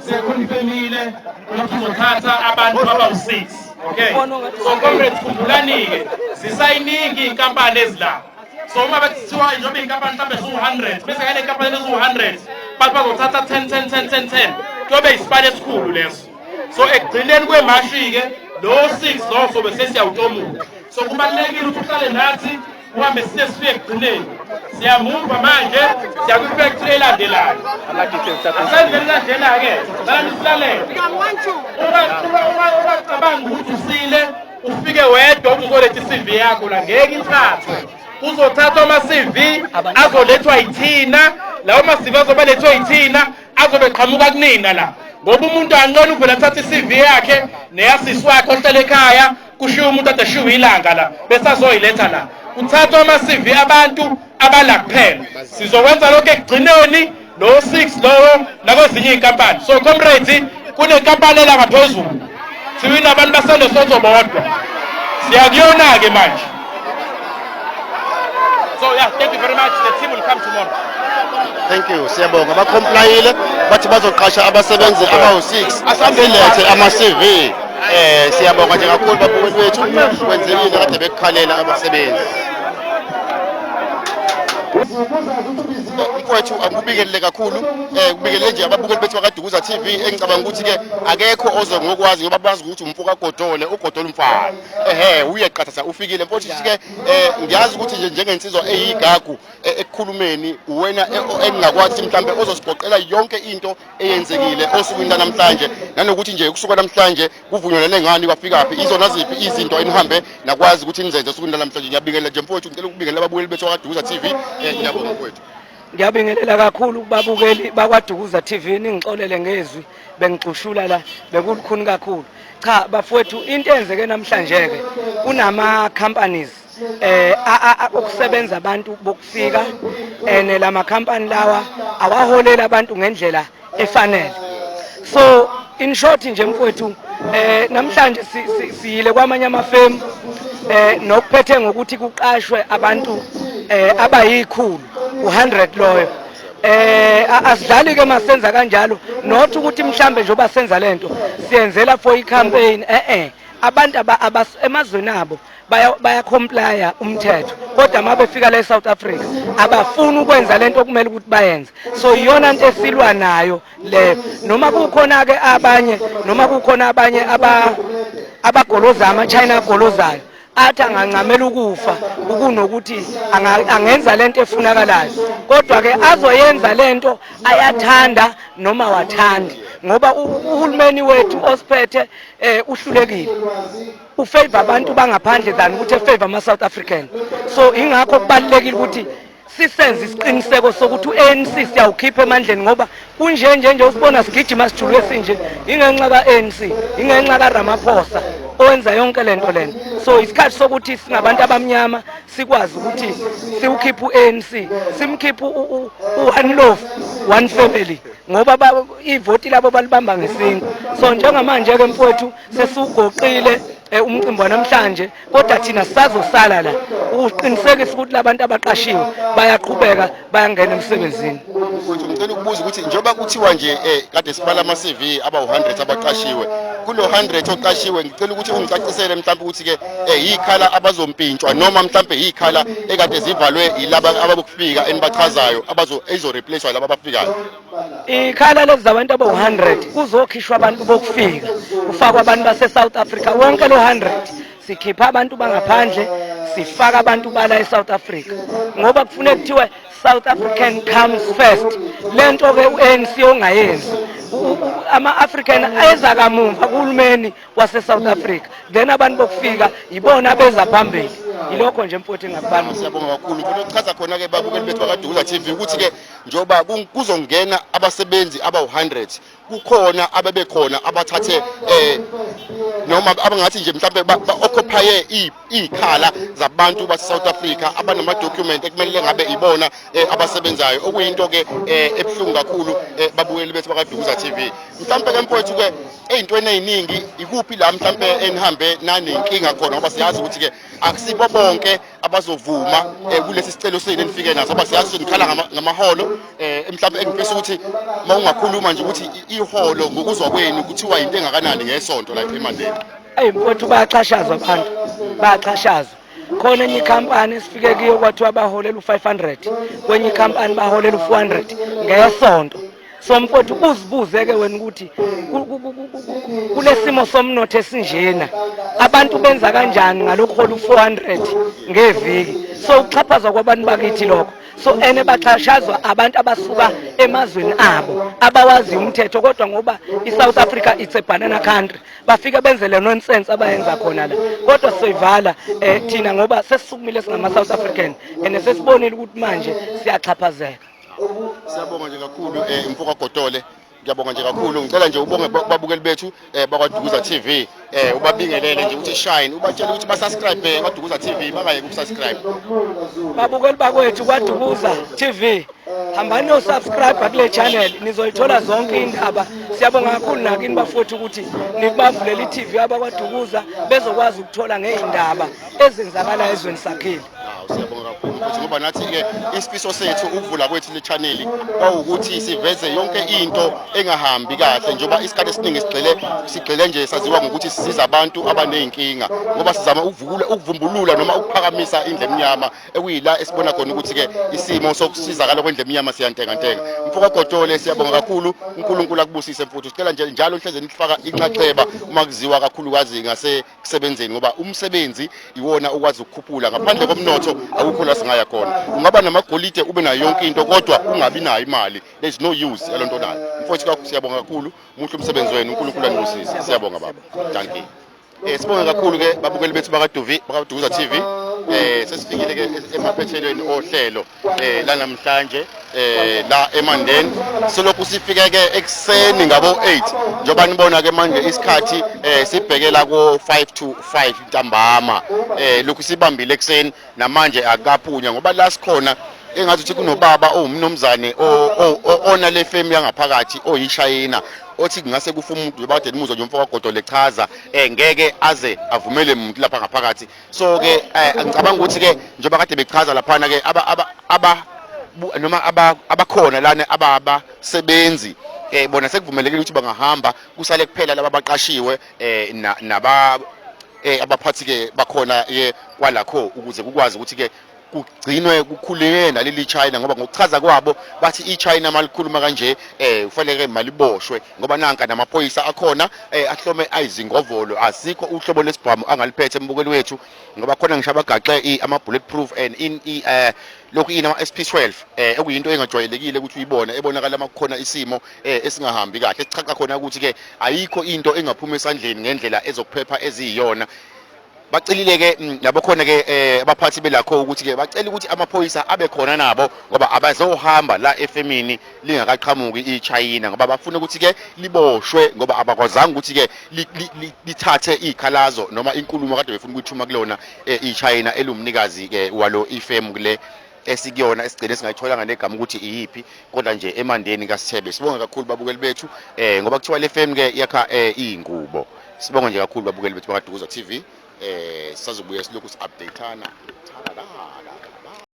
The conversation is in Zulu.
sekhonfirmile ukuthi uzothatha abantu abawu6. Okay, so comrades khumbulani-ke zisayiningi iy'nkampani ezila. So uma bekuthiwa njengoba iy'nkampani mhlawumbe ziwu-100 bese ngale nkampani eziwu-100 bantu bazothatha 10 kuyobe yisipani esikhulu leso. So ekugcineni kwemashi-ke lo 6 lo sobe sesiyawutomuka. So kubalulekile ukuthi uhlale nathi uhambe sifike ekugcineni. Siyamuva manje siya kwifactory elandelayo. Asenzele kanjena-ke salani silalele. Ungacabanga ukuthi usile ufike wedwa uzoletha i-CV yakho la ngeke ithathwe. Kuzothathwa ama-CV azolethwa yithina, lawo ma-CV azobe lethwa yithina azobe qhamuka kunina la. Ngoba umuntu angcono uvela athatha i-CV yakhe neyasisi wakhe ohlala ekhaya kushiwo umuntu ade ashiwe ilanga la bese azoyiletha la. Kuthathwa ama-CV abantu abala kuphela. Sizokwenza lokho ekugcineni lo 6 lowo nakwezinye iy'nkampani. So comrades kunenkampani ela ngaphezulu siwina abantu baseLesotho bodwa. Siyakuyona-ke manje. So yeah, thank you very much. The team will come tomorrow. Thank you. Siyabonga bacomplyile bathi bazoqasha abasebenzi abawu6 belethe ama-CV. Siyabonga nje kakhulu babukeli bethu kwenzekile kade bekukhalela abasebenzi. Mfowethu akubikelele kakhulu kubikele nje ababukeli bethu bakaDukuza TV engicabanga ukuthi ke akekho oze ngokwazi ngoba bazi ukuthi umfuka Godole uGodole umfana uyeqathatha ufikile mfowethu ke ngiyazi ukuthi nje njengensizwa eyigagu ekukhulumeni wena engingakwazi mhlambe ozosigoqela yonke into eyenzekile osukwini namhlanje nanokuthi nje kusuka namhlanje kuvunyelane ngani kwafikaphi izona ziphi izinto enihambe nakwazi ukuthi nizenze osukwini namhlanje. Ngiyabingelela nje mfowethu ngicela ukubingelela ababukeli bethu bakaDukuza TV. Ngiyabonga mfowethu. Ngiyabingelela kakhulu kubabukeli bakwaDukuza TV ningixolele ngezwi bengixushula la bekulukhuni kakhulu. Cha bafowethu into enzeke namhlanje ke kunama companies okusebenza abantu bokufika lama company lawa awaholela abantu ngendlela efanele. So in short nje mfowethu namhlanje siyile kwamanye amafemu nokuphethe ngokuthi kuqashwe abantu abayikhulu u100 loyo. Asidlali ke masenza kanjalo not ukuthi mhlambe njoba senza lento siyenzela for i-campaign abantu emazweni abo baya comply umthetho kodwa mabe fika la eSouth Africa abafuni ukwenza lento okumele ukuthi bayenze. So iyona into esilwa nayo le noma kukhona ke abanye abagoloza ama-China agolozayo athi angancamela ukufa ukunokuthi angenza lento efunakalayo kodwa ke azoyenza lento ayathanda noma wathandi ngoba uhulumeni wethu osiphethe uhlulekile ufavor abantu bangaphandle than ukuthi efavor ama-South African. So ingakho kubalulekile ukuthi sisenze isiqiniseko sokuthi u-ANC siyawukhipha emandleni ngoba kunje usibona sigijima sijuluke sinje ingenxa ka-ANC ingenxa kaRamaphosa owenza yonke lento lena. So isikhathi sokuthi singabantu abamnyama sikwazi ukuthi siwukhiphe u-ANC simkhiphe u-one love one family ngoba ivoti labo balibamba ngesingu. So njengamanje ke mfowethu sesiugoqile umcimbi namhlanje kodwa thina sisazosala la uqinisekisa ukuthi labantu abaqashiwe bayaqhubeka bayangena emsebenzini. Ngicela ukubuza ukuthi njengoba kuthiwa nje kade sibala ama-CV abawu100 abaqashiwe kulo 100 oqashiwe ngicela ukuthi ungicacisele mhlawumbe ukuthi ke yikhala abazompintshwa noma mhlawumbe yikhala ekade zivalwe yilaba ababukufika enibachazayo ezoreplacewa laba abafikayo. Ikhala lezi zabantu abawu100 kuzokhishwa abantu bokufika kufakwa abantu base-South Africa wonke lo 100 sikhipha abantu bangaphandle sifaka abantu bala eSouth Africa ngoba kufuneka kuthiwe South African comes first. Lento ke u-ANC ongayenzi ama-African eza kamumva kuhulumeni wase-South Africa then abantu bokufika yibona beza phambili. Yilokho nje mfowethu engakubani. Siyabonga kakhulu mfowethu ukuchaza khona ke babukeli bethu bakaDukuza TV ukuthi ke njoba kuzongena abasebenzi abawu100 kukhona ababekhona abathathe noma abangathi nje mhlawumbe occupy ikhala zabantu base-South Africa abanama-document ekumele ngabe ibona abasebenzayo okuyinto ke ebuhlungu kakhulu babukeli bethu bakaDukuza TV. Mhlawumbe ke mfowethu ke ey'ntweni ey'ningi ikuphi la mhlawumbe enihambe nanenkinga khona ngoba siyazi ukuthi ke akusibo bonke abazovuma kulesi sicelo senu enifike naso ngoba siyazi nikhala ngamaholo mhlawumbe engifisa ukuthi mawungakhuluma nje ukuthi iholo ngokuzwa kwenu kuthiwa into engakanani ngesonto la eMandeni. Mfowethu bayachashazwa abantu bayachashazwa khona enye ikhampani esifike kiyo kwathiwa baholela u500 kwenye ikhampani baholela u400 ngesonto. So mfowethu uzibuzeke wena ukuthi kulesimo somnotho esinjena abantu benza kanjani ngalokho hola u400 ngeviki. So ukuxhaphazwa kwabantu bakithi lokho. So baxhashazwa abantu abasuka emazweni abo abawazi umthetho kodwa ngoba iSouth Africa it's a banana country bafika benze le nonsense abayenza khona la. Kodwa siyivala thina ngoba sesisukumile singama South African sesibonile ukuthi manje siyaxhaphazeka. Siyabonga nje kakhulu Mfoka Gotole, ngiyabonga nje kakhulu. Ngicela nje ubonge babukeli bethu bakwaDukuza TV ubabingelele nje ukuthi shine ubatshela ukuthi basubscribe kwaDukuza TV bangayeki ukusubscribe. Babukeli bakwethu kwaDukuza TV hambani usubscribe kule channel nizoyithola zonke indaba. Siyabonga kakhulu nakini bafowethu ukuthi nibavulele iTV abakwaDukuza bezokwazi ukuthola ngeindaba ezenzakala ezweni sakhile. Siyabonga kakhulu futhi ngoba nathi ke isifiso sethu ukuvula kwethu le channel kwawukuthi siveze yonke into engahambi kahle njengoba isikhathi esiningi sigcile nje saziwa ngokuthi sisiza abantu abaneyinkinga ngoba sizama ukuvumbulula noma ukuphakamisa indle emnyama ekuyila esibona khona ukuthi ke isimo sokusizakala kwendle emnyama siyantenga ntenga. Mfoka Gotole siyabonga kakhulu, uNkulunkulu akubusise mfuthu. Sicela nje njalo hleze nifaka inxaxheba uma kuziwa kakhulukazi ngasekusebenzeni ngoba umsebenzi iwona ukwazi ukukhuphula ngaphandle komnotho akukho la singaya khona. Ungaba namagolide ube nayo yonke into kodwa ungabi nayo imali, there is no use yalonto nayo. Mfowethu siyabonga kakhulu, muhle umsebenzi wenu, uNkulunkulu anibusise. Siyabonga baba. Thank you. Sibonga kakhulu ke babukeli bethu bakaDukuza TV. Sesifikile ke emaphethelweni ohlelo la namhlanje la eMandeni. Selokhu sifike ke ekseni ngabo 8 njoba nibona ke manje isikhathi sibhekela ko 5 to 5 ntambama. Lokhu sibambile ekseni namanje akaphunya ngoba la sikhona engathi uthi kunobaba owumnomzane ona le fame yangaphakathi oyishayina othi kungase kufa umuntu bakade nimuzwa nje Mfoka Gotole chaza ngeke aze avumele umuntu lapha ngaphakathi. So ke ngicabanga ukuthi ke njengoba kade bechaza laphana ke noma abakhona lana abasebenzi bona sekuvumelekile ukuthi bangahamba kusale kuphela laba abaqashiwe abaphathi ke bakhona kwalakho ukuze kukwazi ukuthi ke kugcinwe kukhuleke naleli China ngoba ngokuchaza kwabo bathi iChina malikhuluma kanje kufanele maliboshwe ngoba nanka namaphoyisa akhona ahlome ayizingovolo asikho uhlobo lesibhamu angaliphethe embukeli wethu ngoba khona ngisho abagaxe ama bulletproof and lokhu ama SP12 ekuyinto engajwayelekile ukuthi uyibone ebonakala makukhona isimo esingahambi kahle sichacha khona ukuthi ke ayikho into engaphuma esandleni ngendlela ezokuphepha eziyona. Bacelile ke nabo khona ke abaphathi belakho ukuthi ke bacela ukuthi amaphoyisa abe khona nabo ngoba abazohamba la efemini lingakaqhamuki iChina ngoba bafuna ukuthi ke liboshwe ngoba abakwazanga ukuthi ke lithathe ikhalazo noma inkulumo kade befuna ukuyithuma kulona iChina elumnikazi ke walo ifem kule esikuyona esigcine singayitholanga negama ukuthi iyipi kodwa nje eMandeni kaSithebe. Sibonga kakhulu babukeli bethu ngoba kuthiwa le fem ke yakha izingubo. Sibonga nje kakhulu babukeli bethu bakaDukuza TV. Sazobuya silokhu si-updateana.